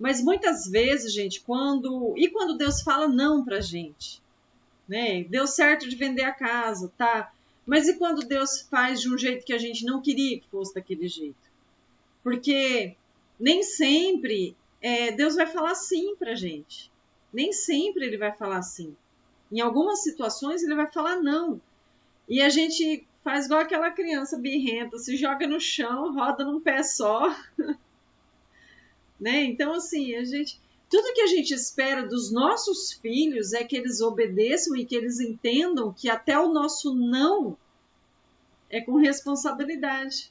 Mas muitas vezes, gente, quando Deus fala não pra gente, né? Deu certo de vender a casa, tá? Mas e quando Deus faz de um jeito que a gente não queria que fosse daquele jeito? Porque nem sempre Deus vai falar sim pra gente. Nem sempre ele vai falar sim. Em algumas situações ele vai falar não. E a gente faz igual aquela criança birrenta, se joga no chão, roda num pé só. Né? Então, assim, tudo que a gente espera dos nossos filhos é que eles obedeçam e que eles entendam que até o nosso não é com responsabilidade.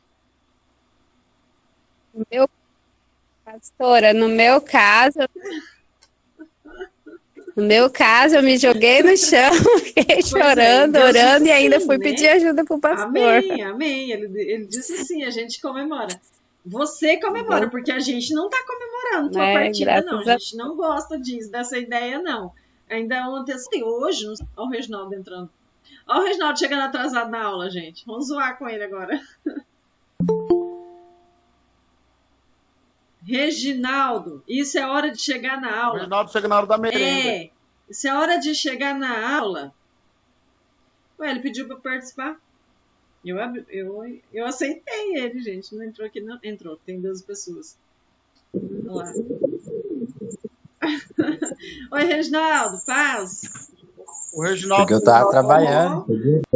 Pastora, no meu caso, eu me joguei no chão, fiquei chorando, orando e ainda fui pedir ajuda pro pastor. Amém, amém. Ele disse assim, a gente comemora. Você comemora, porque a gente não está comemorando tua partida, não. A gente não gosta dessa ideia, não. Ainda ontem, assim, hoje, olha o Reginaldo entrando. Olha o Reginaldo chegando atrasado na aula, gente. Vamos zoar com ele agora. Reginaldo, isso é hora de chegar na aula. Reginaldo chega na hora da merenda. Isso é hora de chegar na aula. Ué, ele pediu para participar. Eu aceitei ele, gente. Não entrou aqui, não. Entrou, tem 12 pessoas. Vamos lá. Oi, Reginaldo, paz. O Reginaldo. Porque eu tava trabalhando.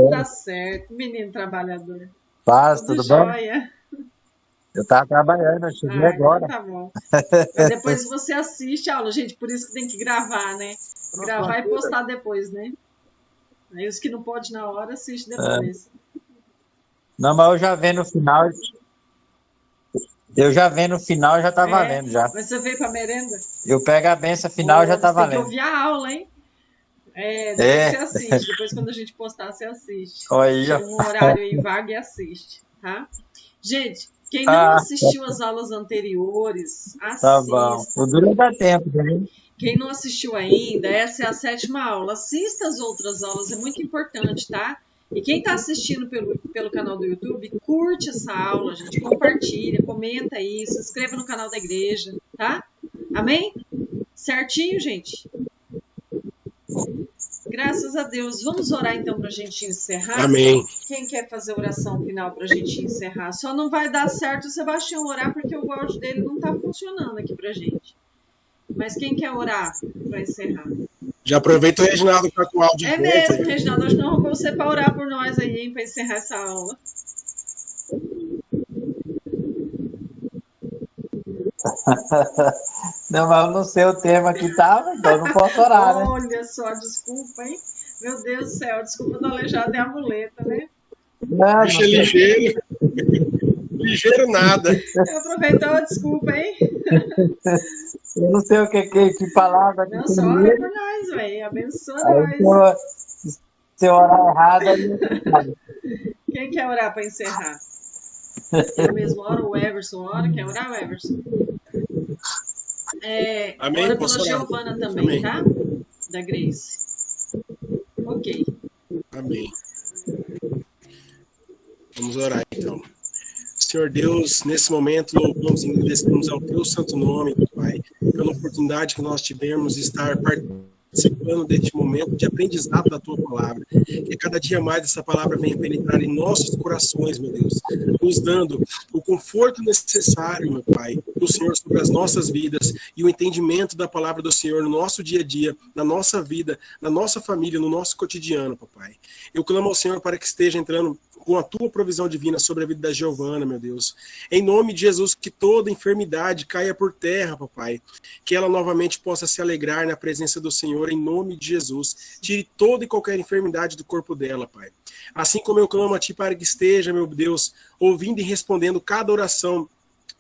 Tá certo, menino trabalhador. Paz, tudo bom? Jóia. Eu tava trabalhando, eu cheguei agora. Tá bom. Mas depois você assiste a aula, gente, por isso que tem que gravar, né? Gravar e postar depois, né? Aí os que não podem na hora, assiste depois. Não, mas eu já vendo no final. Eu já vendo no final, já tá valendo já. Mas você veio pra merenda? Eu pego a benção final, já tá valendo. Tem que ouvir a aula, hein? Depois você assiste. Depois, quando a gente postar, você assiste. Olha. Tem um horário aí vago e assiste, tá? Gente, quem não assistiu as aulas anteriores, assista. Tá bom. O duro dá tempo, né? Quem não assistiu ainda, essa é a 7ª aula. Assista as outras aulas, é muito importante, tá? E quem está assistindo pelo canal do YouTube, curte essa aula, gente. Compartilha, comenta aí, se inscreva no canal da igreja, tá? Amém? Certinho, gente? Graças a Deus. Vamos orar então para a gente encerrar? Amém. Quem quer fazer a oração final para a gente encerrar? Só não vai dar certo o Sebastião orar porque o áudio dele não está funcionando aqui para gente. Mas quem quer orar para encerrar? Já aproveita o Reginaldo que tá com o áudio. É mesmo, Reginaldo. Acho que não arrumou você para orar por nós aí, hein, para encerrar essa aula. Não, mas eu não sei o tema que tava, então eu não posso orar, né? Olha só, desculpa, hein? Meu Deus do céu, desculpa do aleijado é a muleta, né? Não, Deixa ligeiro. Ligeiro nada. Aproveitou, desculpa, hein? Eu não sei o que palavra. Não, só ora por nós, velho. Abençoa nós. Se eu orar errado, aí... Quem quer orar para encerrar? Eu mesmo oro, o Everson ora. Quer orar, o Everson? Amém, ora pela Giovana também, amém. Tá? Da Grace. Ok. Amém. Vamos orar, então. Senhor Deus, nesse momento, louvamos e agradecemos ao teu santo nome, Pai. pela oportunidade que nós tivemos de estar participando deste momento de aprendizado da tua palavra. Que cada dia mais essa palavra venha penetrar em nossos corações, meu Deus, nos dando o conforto necessário, meu Pai, do Senhor sobre as nossas vidas e o entendimento da palavra do Senhor no nosso dia a dia, na nossa vida, na nossa família, no nosso cotidiano, papai. Eu clamo ao Senhor para que esteja entrando com a tua provisão divina sobre a vida da Giovana, meu Deus. Em nome de Jesus, que toda enfermidade caia por terra, papai. Que ela novamente possa se alegrar na presença do Senhor, em nome de Jesus. Tire toda e qualquer enfermidade do corpo dela, Pai. Assim como eu clamo a ti para que esteja, meu Deus, ouvindo e respondendo cada oração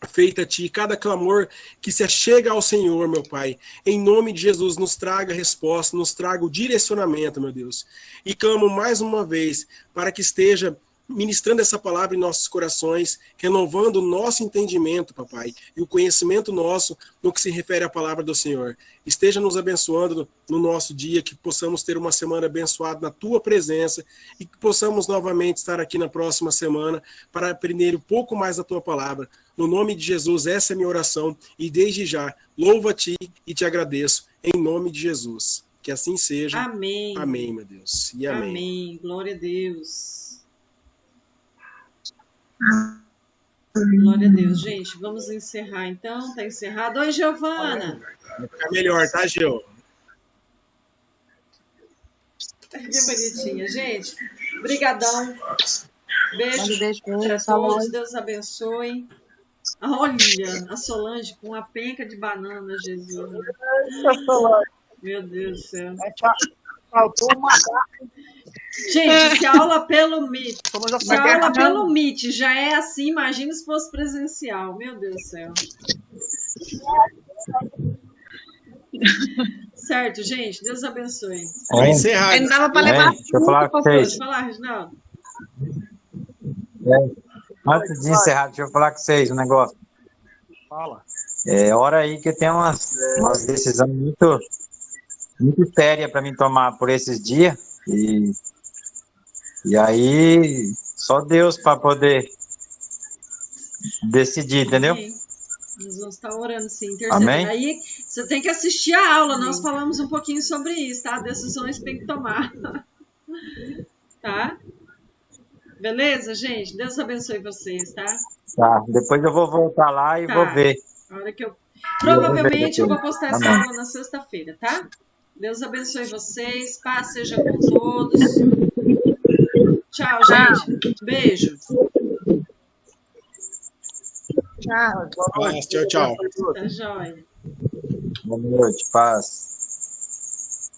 feita a ti, cada clamor que se achega ao Senhor, meu Pai. Em nome de Jesus, nos traga a resposta, nos traga o direcionamento, meu Deus. E clamo mais uma vez para que esteja ministrando essa palavra em nossos corações, renovando o nosso entendimento, papai, e o conhecimento nosso no que se refere à palavra do Senhor. Esteja nos abençoando no nosso dia, que possamos ter uma semana abençoada na tua presença e que possamos novamente estar aqui na próxima semana para aprender um pouco mais da tua palavra. No nome de Jesus, essa é a minha oração e desde já louvo-te e te agradeço em nome de Jesus. Que assim seja. Amém. Amém, meu Deus. E amém. Amém. Glória a Deus. Glória a Deus, gente. Vamos encerrar então. Tá encerrado. Oi, Giovana. Vai ficar melhor, tá, Gil? Que bonitinha, gente. Obrigadão. Beijo para todos. Solange. Deus abençoe. Olha, a Solange com uma penca de banana, Jesus. Meu Deus do céu. Faltou uma Gente, se aula pelo Meet, se aula pelo Meet já é assim, imagina se fosse presencial. Meu Deus do céu. Certo, gente. Deus abençoe. Vai encerrar. Não dava para levar. Deixa eu falar com vocês. Pode falar, Reginaldo. Antes de encerrar, deixa eu falar com vocês um negócio. fala. Hora aí que tem umas decisões muito sérias para mim tomar por esses dias. E aí, só Deus para poder decidir, entendeu? Amém. Nós vamos estar orando, sim, intercedendo. Amém? Aí você tem que assistir a aula. Nós falamos um pouquinho sobre isso, tá? Decisões que tem que tomar. Tá? Beleza, gente? Deus abençoe vocês, tá? Tá, depois eu vou voltar lá e Tá. vou ver. A hora que eu... Provavelmente eu vou postar essa Amém. aula na sexta-feira, tá? Deus abençoe vocês. Paz seja com todos. Tchau, gente. Beijo. Tchau. Tchau, tchau. Tá joia. Boa noite, paz.